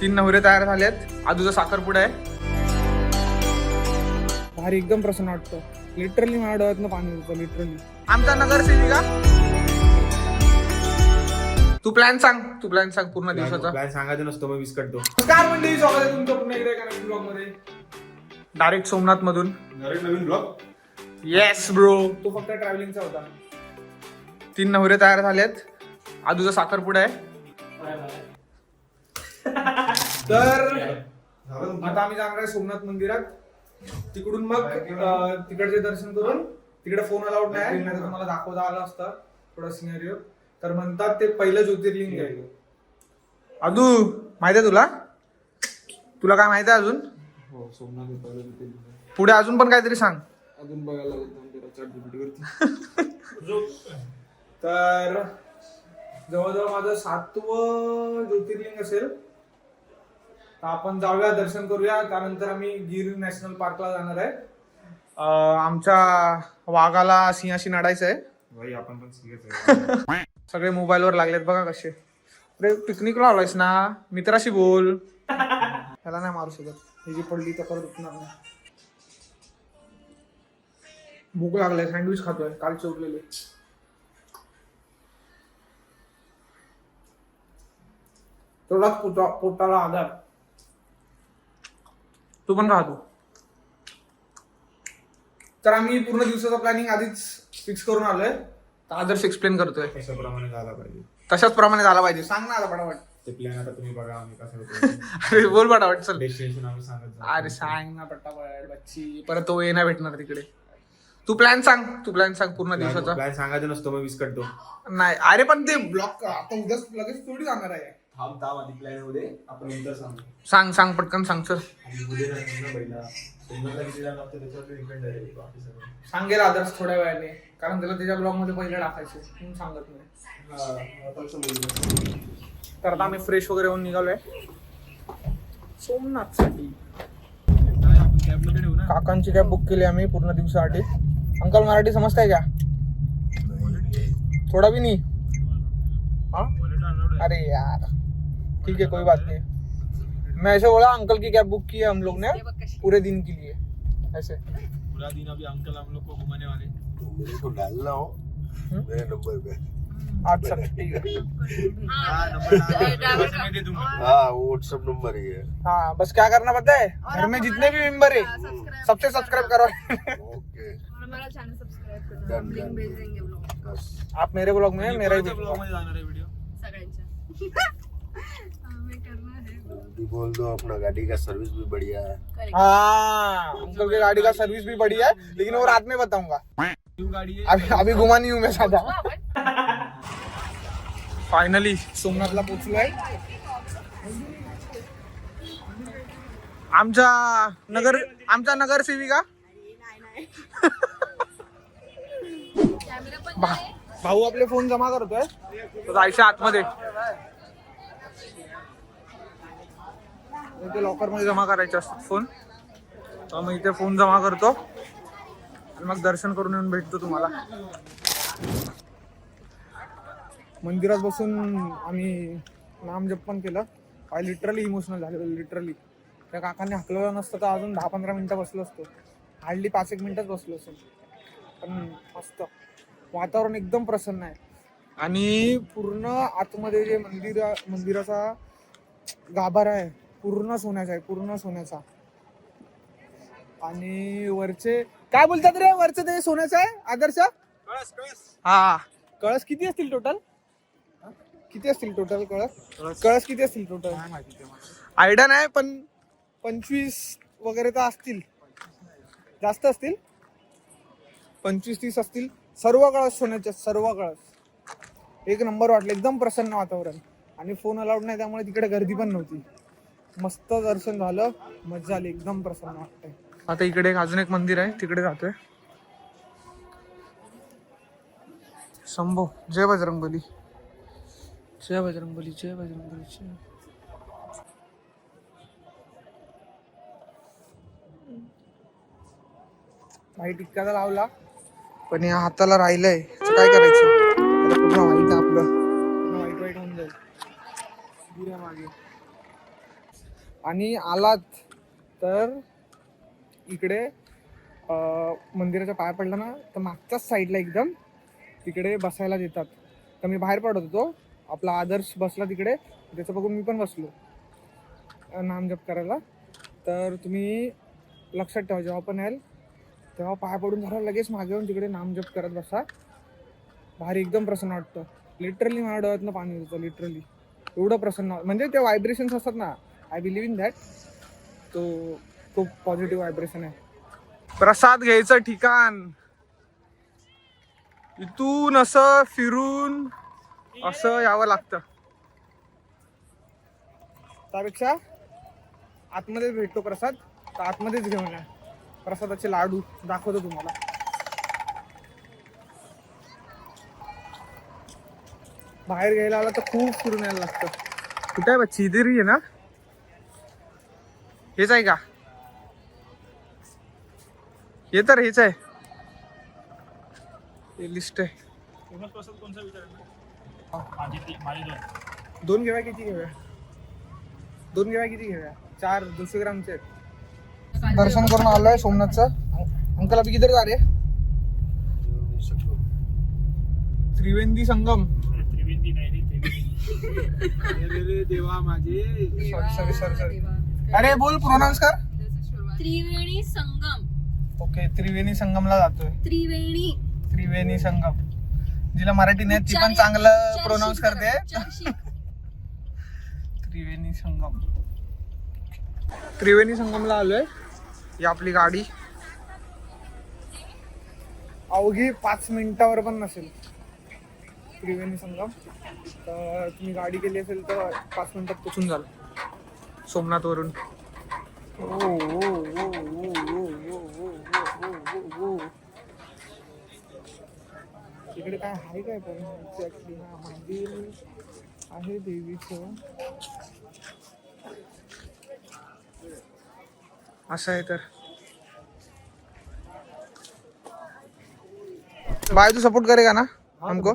3 नवरे तयार झालेत. आजूचा साखरपुडा आहे. भारी एकदम प्रसन्न वाटतं. लिटरली माझ्या डोळ्यातनं पाणी होतं. लिटरली आमचा नगरसेविका. तू प्लॅन सांग पूर्ण दिवसाचा. प्लॅन सांगायचं नसतो मग विस करतो. नमस्कार मंडळी, स्वागत आहे तुमचं पुन्हा एकदा एका नवीन ब्लॉग मध्ये. डायरेक्ट सोमनाथ मधून नवीन ब्लॉग. Yes bro. तो फक्त ट्रॅव्हलिंगचा होता. 3 नवरे तयार झालेत. आजूचा साखरपुडा आहे. तर आता आम्ही जाणार आहे सोमनाथ मंदिरात. तिकडून मग तिकडचे दर्शन करून तिकडे फोन अलाउड नाही, नाही तुम्हाला दाखवता आलं असतं थोडा सिनेरिओ. तर म्हणतात ते पहिलं ज्योतिर्लिंग आहे. आदू माहिती आहे तुला काय माहिती आहे अजून? हो, सोमनाथ पहिलं पुढे अजून पण काहीतरी सांग. अजून बघायला तर जवळजवळ माझं 7वं ज्योतिर्लिंग असेल. तर आपण जाऊया, दर्शन करूया. त्यानंतर आम्ही गिर नॅशनल पार्कला जाणार आहे. आमच्या वाघाला सिंहाशी नडायचं आहे. भाई आपण पण सिंहच आहे. सगळे मोबाईलवर लागलेत बघा कसे. अरे पिकनिकला आलोयस ना, मित्राशी बोल. ह्याला नाही मारू शकत, ही जी पडली तर करत उठणार नाही. भूक लागलाय, सँडविच खातोय कालचे उरलेले. तेवढाच पोटाला आधार. तू पण खातो. तर आम्ही पूर्ण दिवसाचा प्लॅनिंग आधीच फिक्स करून आलोय. तर आदर्श एक्सप्लेन करतोय. तशाप्रमाणे झाला पाहिजे. तशाच प्रमाणे झाला पाहिजे. सांग ना आता पटापट. ते प्लॅन आता तुम्ही बघा, आम्ही कसं करतो. अरे बोल पटापट चल. डेस्टिनेशन आम्ही सांगत जाऊ. अरे सांग ना पटापट बच्ची. परत तो ये नाही भेटणार तिकडे. तू प्लॅन सांग पूर्ण दिवसाचा. प्लॅन सांगायचं नसतो मग विस करतो. नाही अरे पण ते ब्लॉक आता उद्याच लगेच थोडी जाणार आहे. थांब आधी प्लॅन होते, आपण नंतर सांगू. सांग पटकन सांग सर. सांगेल आदर्श थोड्या वेळाने, कारण त्याला त्याच्या ब्लॉग मध्ये पहिले टाकायचे म्हणून सांगत नाही. तर आता आम्ही फ्रेश वगैरे होऊन निघालोय सोमनाथ साठी. काकांची कॅब बुक केली आम्ही पूर्ण दिवसासाठी. अंकल मराठी समजताय क्या? थोड़ा भी नहीं. हाँ अरे यार ठीक है कोई बात नहीं. मैं ऐसे बोला अंकल की कैब बुक की है हम लोग ने पूरे दिन के लिए. ऐसे पूरा दिन अभी अंकल हम लोग को घुमाने वाले. मेरे को डालना हो मेरे नंबर पे. अच्छा ठीक है. हाँ वो व्हाट्सएप नंबर ही है. हाँ बस क्या करना पता है, घर में जितने भी मेंबर है सबसे सब्सक्राइब करो. ओके हमारा चैनल सब्सक्राइब करना. हम लिंक भेज देंगे ब्लॉग. बस आप मेरे ब्लॉग में मेरा ही ब्लॉग मध्ये जाणार आहे व्हिडिओ सगळ्यांच्या. हमें करना है. भी बोल दो अपना गाड़ी का सर्विस भी बढ़िया है. हाँ अंकल की गाड़ी का सर्विस भी बढ़िया है, लेकिन वो रात में बताऊंगा. गाडी आहे. अभी घुमा नहीं हूँ मैं साधा. फायनली सोमनाथला पोहोचलोय. आमच्या नगरसेविका भाऊ आपले फोन जमा करतोय. तो जायचं आतमध्ये, इथे लॉकर मध्ये जमा करायचे असतात फोन. तर मग इथे फोन जमा करतो आणि मग दर्शन करून येऊन भेटतो तुम्हाला. मंदिरात बसून आम्ही नामजप पण केलं. लिटरली इमोशनल झालेलं. लिटरली त्या काकांनी हकलवलं नसतं तर अजून 10-15 मिनिटं बसलो असतो. हार्डली 5-1 मिनिटच बसलो असतो. पण मस्त वातावरण एकदम प्रसन्न आहे. आणि पूर्ण आतमध्ये जे मंदिराचा गाभारा आहे पूर्ण सोन्याचा आहे, पूर्ण सोन्याचा. आणि वरचे काय बोलतात रे, वरचे ते सोन्याचं आहे आदर्श. हा कळस किती असतील टोटल? कळस किती असतील टोटल? आयडिया नाही, पण 25 वगैरे तर असतील. जास्त असतील, 25-30 असतील. सर्व कळस सोन्याचे, सर्व कळस. एक नंबर वाटलं, एकदम प्रसन्न वातावरण. आणि फोन अलाउड नाही त्यामुळे तिकडे गर्दी पण नव्हती. मस्त दर्शन झालं, मजा आली, एकदम प्रसन्न वाटतंय. आता इकडे अजून एक मंदिर आहे, तिकडे जातोय. शंभो. जय बजरंगबली. जय बजरंगबली. जय बजरंगबली. जय. भाई टिक्का तर लावला, पण या हाताला राहिलंय. काय करायचं? पूर्ण वाईट आपलं, पूर्ण वाईट होऊन जाईल. मागे आणि आलात तर इकडे मंदिराच्या पाया पडला ना तर मागच्याच साईडला एकदम तिकडे बसायला देतात. तर मी बाहेर पडत होतो, आपला आदर्श बसला तिकडे, त्याचं बघून मी पण बसलो नामजप करायला. तर तुम्ही लक्षात ठेवा, जेव्हा पण याल तेव्हा पाया पडून झाला लगेच मागे येऊन तिकडे नामजप करत बसा. भारी एकदम प्रसन्न वाटतं. लिटरली माझ्या डोळ्यातनं पाणी होतं, लिटरली एवढं प्रसन्न. म्हणजे ते व्हायब्रेशन्स असतात ना, आय बिलीव्ह इन दॅट. तो खूप पॉझिटिव्ह व्हायब्रेशन आहे. प्रसाद घ्यायचं ठिकाण इथून असं फिरून असं यावं लागतं. त्यापेक्षा आतमध्येच भेटतो प्रसाद, तर आतमध्येच घेऊन या. प्रसादाचे लाडू दाखवतो तुम्हाला. बाहेर घ्यायला आला तर खूप फिरून यायला लागतं. कुठे आहे बच्ची? इधर ही आहे ना? हेच आहे का? हे तर हेच आहे. हे लिस्ट आहे. फेमस प्रसाद कोणचा विचारायला? दोन घेऊया किती घेऊया? दोन घेऊया किती घेऊया? 4 200 ग्रामचे आहेत. दर्शन करून आलोय सोमनाथचं. अंकल अभी किधर जा रहे? त्रिवेंदी संगम. त्रिवेदी नाही रे, त्रिवेदी. देवा माझे. सॉरी. अरे बोल, प्रोनाउन्स कर. त्रिवेणी संगम. ओके, त्रिवेणी संगमला जातोय. त्रिवेणी संगम. जिला मराठी नाही ती पण चांगलं प्रोनाउन्स करते. त्रिवेणी संगमला आलोय. ही आपली गाडी अवघी 5 मिनिटावर पण नसेल. त्रिवेणी संगम. तर तुम्ही गाडी केली असेल तर 5 मिनिटात पोचून जाल सोमनाथ वरून. इकडे काय आहे काय पण एक्झॅक्टली? हा, मंदिर आहे देवीचं. असं आहे. तर भाई तू सपोर्ट करेगा ना हमको?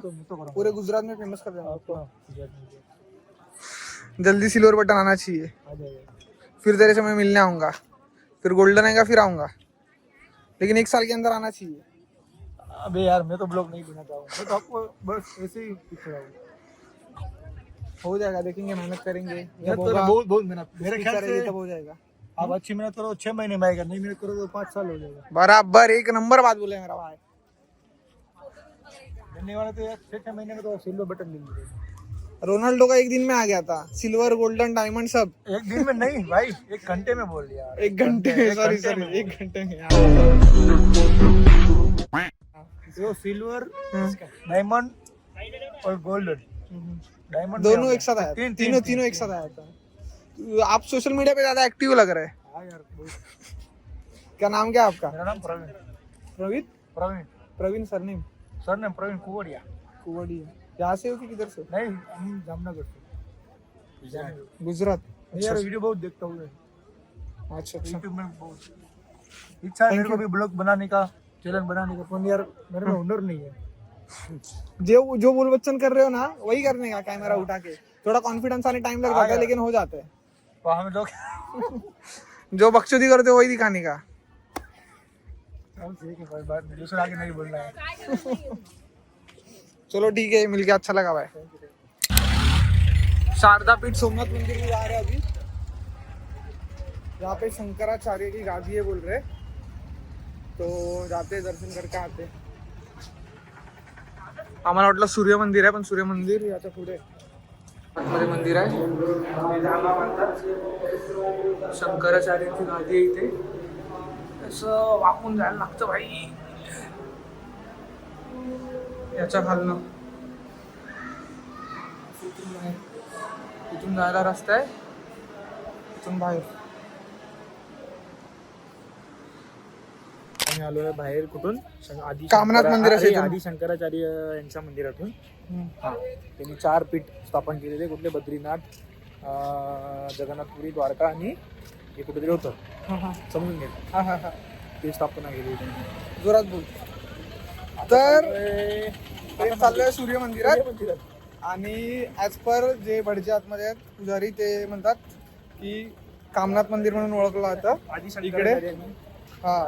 पूरे गुजरात में फेमस कर देना. जल्दी सिल्वर बटन आना चाहिए, फिर तेरे से मैं मिलने आऊंगा. फिर गोल्डन आएगा फिर आऊंगा, लेकिन 1 साल के अंदर आना चाहिए. अबे यार मैं तो ब्लॉग नहीं बनाता हूँ, मैं तो आपको बस ऐसे ही पूछ रहा हूँ. हो जाएगा, देखेंगे, मेहनत करेंगे. बहुत मेहनत. मेरे ख्याल से तब हो जाएगा. आप अच्छी मेहनत करो 6 महीने में आएगा, नहीं मेहनत करो तो 5 साल हो जाएगा. बराबर, एक नंबर बात बोले मेरा भाई. बनने वाला तो यार 6 महीने में तो सिल्वर बटन ले लीजिए. रोनाल्डो का 1 दिन में आ गया था, सिल्वर गोल्डन डायमंड सब. 1 दिन में नहीं भाई, 1 घंटे में बोल दिया. 1 घंटे में, सॉरी 1 घंटे में. जो सिल्वर, डायमंड और गोल्डन. डायमंड दोनों एक साथ आया था. तीनों एक साथ आया था. आप सोशल मीडिया पे ज्यादा एक्टिव लग रहे हैं. हाँ यार. क्या नाम क्या है आपका? मेरा नाम प्रवीण. प्रवीण. प्रवीण सरनेम? सरनेम प्रवीण कुवड़िया. कुवड़िया. यहाँ से हो कि किधर से? नहीं, हम जामनगर से. गुजरात. यार वीडियो बहुत देखता हूँ मैं. अच्छा. यूट्यूब में बहुत इच्छा है मेरे को भी ब्लॉग बनाने का, चैनल बनाने का, पर यार मेरे में हुनर नहीं है. जो बोल बच्चन कर रहे हो ना वही करने का, कैमरा उठा के. थोड़ा कॉन्फिडेंस आने टाइम लग जाता है, लेकिन हो जाता है. तो हम लोग जो बकचोदी करते हो वही दिखाने का. ठीक है भाई, बात दूसरा आगे नहीं बोलना है. चलो ठीक है, मिलके अच्छा लगा भाई. शारदा पीठ सोमनाथ मंदिर में जा रहे हैं अभी. यहाँ पे शंकराचार्य की गादी है बोल रहे, तो जाते दर्शन करके आते. आम्हाला वाटलं सूर्य मंदिर आहे, पण सूर्य मंदिर याच्या पुढे आतमध्ये मंदिर आहे. धागा बांधतात. शंकराचार्यांची गादी आहे इथे. असं वाकून जायला लागतं भाई. याच्या खालनं इथून जायला रस्ता आहे, इथून बाहेर. आम्ही आलो आहे बाहेर. कुठून? आधी कामनाथ मंदिराचे. आधी शंकराचार्य यांच्या मंदिरातून. हा, त्यांनी 4 पीठ स्थापन केलेले. कुठले? बद्रीनाथ, जगन्नाथपुरी, द्वारका आणि हे कुठेतरी होतं, समजून घ्या. ते स्थापना केली त्यांनी. जोरात बोल. तर चाललोय सूर्य मंदिरात. आणि ॲज पर जे भटजे आतमध्ये आहेत पुजारी, ते म्हणतात की कामनाथ मंदिर म्हणून ओळखलं जातं. आधी इकडे शंकराचार्यांनी हा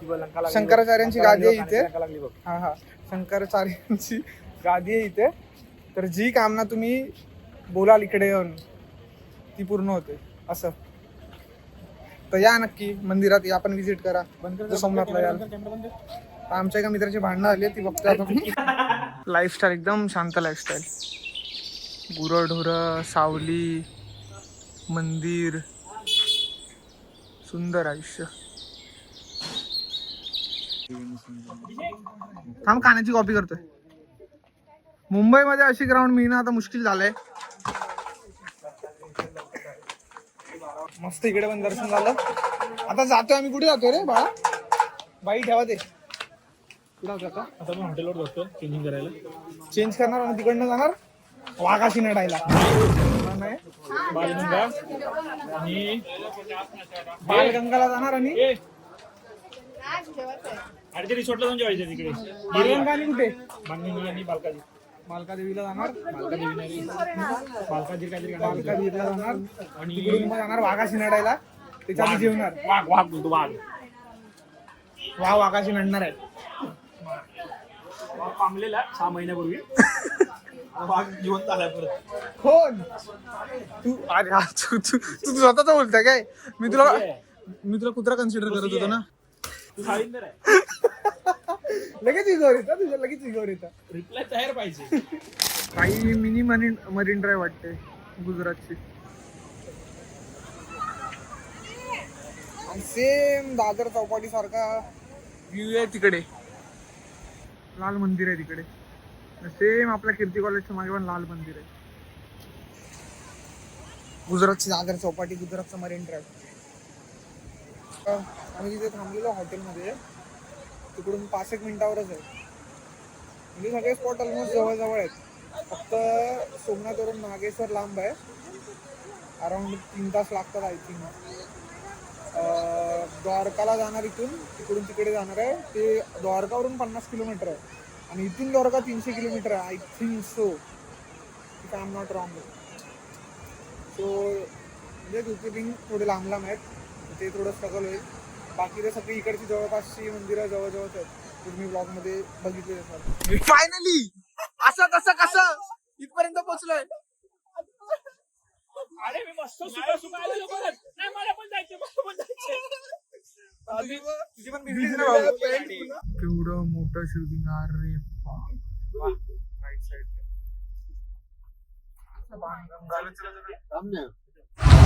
किंवा लंका लागली शंकराचार्यांची बघ. गादी आहे लंका इथे. लंका लागली बघ. हा हा शंकराचार्यांची गादी आहे इथे. तर जी कामना तुम्ही बोलाल इकडे येऊन ती पूर्ण होते असं. तर या नक्की मंदिरात या, आपण विजिट करा. जर सोमनाथला याल. आमच्या एका मित्राची भांडणं आली ती बघते आता. लाईफस्टाईल एकदम शांत लाईफस्टाईल. गुरंढोरं, सावली, मंदिर, सुंदर आयुष्य. थांब खाण्याची कॉपी करतोय. मुंबईमध्ये अशी ग्राउंड मिळणं आता मुश्किल झालंय. मस्त इकडे पण दर्शन झालं. आता जातोय आम्ही. कुठे जातोय रे बाळा? बाई ठेवा ते. कुठं होतं आता? आता आपण हॉटेलवर जातो चेंजिंग करायला. चेंज करणार आणि तिकडनं जाणार वाघाशी नटायला. नाही बालगंगा आणि बालगंगाला जाणार आणि आरती रिसॉर्टला जाऊन जेवायचं तिकडे. बालगंगा आणि कुठे? बालगंगा आणि बालकाजी. मालकादेवीला जाणार. बालकाजी काहीतरी मालकादेवीला जाणार आणि तिकडून मग जाणार वाघाशी नटायला. त्याच्या आधी जेवणार. वाघ वाघ बोलतो वाघ. वाघाशी नडणार आहे. वाघ पामलेला 6 महिन्यापूर्वी. वाघ जिवंत आलाय परत. कोण तू? अरे हा, तू स्वतःच बोलताय काय? मी तुला कुत्रा कन्सिडर करत होतो ना. तू साळींदर आहे. लगेच इगोर येतं तुझ्या. लगेच इगोर येतं. रिप्लाय तयार पाहिजे. काही मिनी मरीन ड्राईव्ह वाटते गुजरातची. सेम दादर चौपाटी सारखा व्ह्यू आहे तिकडे. लाल मंदिर आहे तिकडे. सेम आपल्या कीर्ती कॉलेजच्या मागे पण लाल मंदिर आहे. गुजरातची दादर चौपाटी, गुजरातचा मरीन ड्राईव्ह. आम्ही तिथे थांबलेलो हॉटेलमध्ये. तिकडून 5-1 मिनिटावरच आहे. म्हणजे सगळे स्पॉट ऑलमोस्ट जवळ आहेत. फक्त सोमनाथवरून नागेश्वर लांब आहे. अराउंड 3 तास लागतात आय थिंक. द्वारकाला जाणार तिकडून तिकडे जाणार आहे. ते द्वारकावरून 50 किलोमीटर आहे आणि इथून द्वारका 300 किलोमीटर आहे I think so, if I am not wrong. So म्हणजे ज्योतिर्लिंग थोडे लांब लांब आहेत. ते थोडं स्ट्रगल होईल. बाकी ते सगळी इकडची जवळपासची मंदिरं जवळजवळच आहेत. तुम्ही ब्लॉग मध्ये बघितले असाल. फायनली असं कसं इथपर्यंत पोहोचलोय. अरे मी मस्त सुका आलेलो परत. नाही मला पण जायचं. तुझी पण बिझनेस ना भाऊ. केवढं मोठं शिवलिंग. अरे राईट साइड.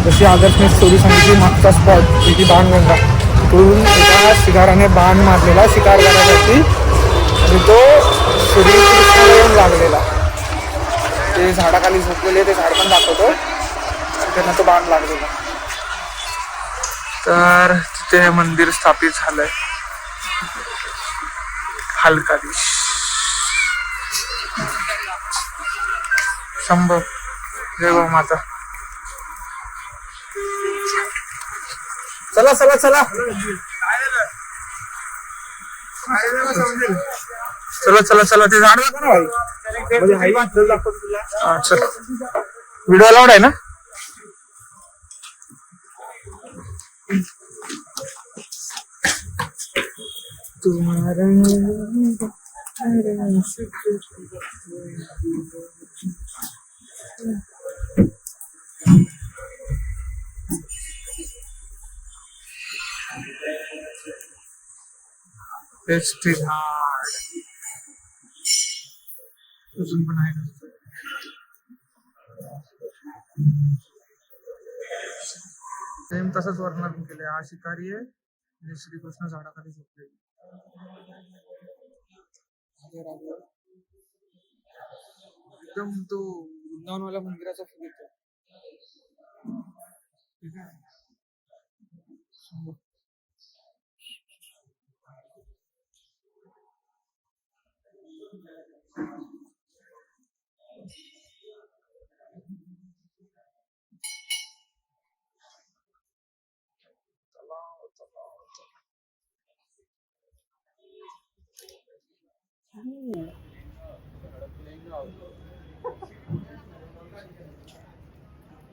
जशी आदर्शने स्टोरी सांगितली मागचा स्पॉट ती बाणगंगा. तिकडून एका शिकाराने बाण मारलेला शिकार करण्यासाठी आणि तो श्रीकृष्णाला येऊन लागलेला. ते झाडाखाली झोपलेले ते झाड पण दाखवतो. त्यांना तो बाण लागलेला. तर तिथे मंदिर स्थापित झालंय. हलकादिश शंभर जय गो माता. चला चला चला चला चला चला. ते झाड दाखव ना भाई. चला व्हिडिओ अलाउड आहे ना? तुम्हारा बेस्ट झाड अजून पण आहे. सेम तसंच वर्णन केलंय. हा शिकारी आहे आणि श्रीकृष्ण झाडाखाली झोपले. एकदम तो वृंदावनवाल्या मंदिराचा फील येतो. ठीक आहे.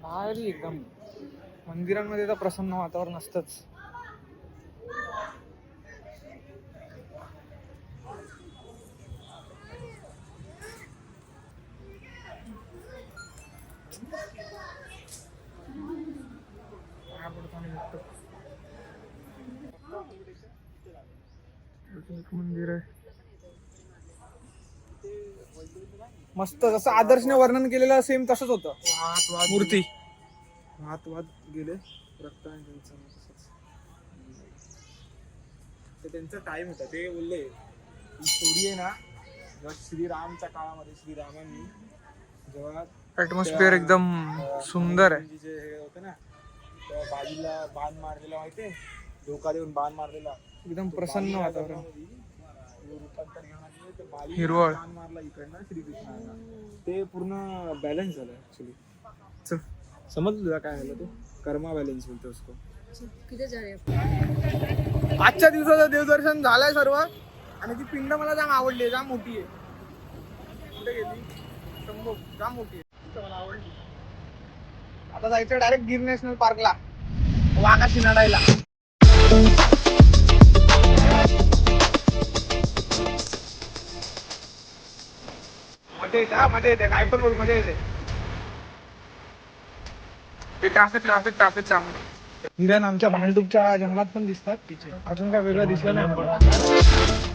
भारी एकदम. मंदिरांमध्ये तर प्रसन्न वातावरण असतंच. एक मंदिर आहे मस्त, जसं आदर्शने वर्णन केलेलं सेम तसंच होतं. मूर्ती हात गेले रक्त आणि त्यांचं तसंच. ते त्यांचा टाइम होता. ते बोलले ही स्टोरी आहे ना, जेव्हा श्रीरामच्या काळामध्ये श्रीरामांनी जेव्हा ऍटमॉस्फिअर एकदम सुंदर आहे. जे हे होतं ना, तेव्हा बाजूला बाण मारलेला माहितीये, धोका देऊन बाण मारलेला, एकदम प्रसन्न वातावरण. रूपांतर घेऊन आले, ते बालीने हिरवळ. बाण मारला इकडनं श्रीकृष्णाला. ते पूर्ण बॅलन्स झालं ऍक्च्युली. समजलं तुला काय झालं ते? कर्मा बॅलन्स बोलतो उसको. किती जा रहे हैं? आजच्या दिवसाचं देवदर्शन झालंय सर्व, आणि ती पिंड मला जाम आवडली, जाम मोठी आहे. कुठे गेली? शंभू, जाम मोठी आहे, मला आवडली. आता जायचं डायरेक्ट गिर नॅशनल पार्कला वाघाशी लढायला. मध्ये येते, हा मध्ये येते, काय पण बोल, मध्ये येते. ट्रॅफिक आमच्या भांडूपच्या जंगलात पण दिसतात. अजून काय वेगळं दिसलं नाही.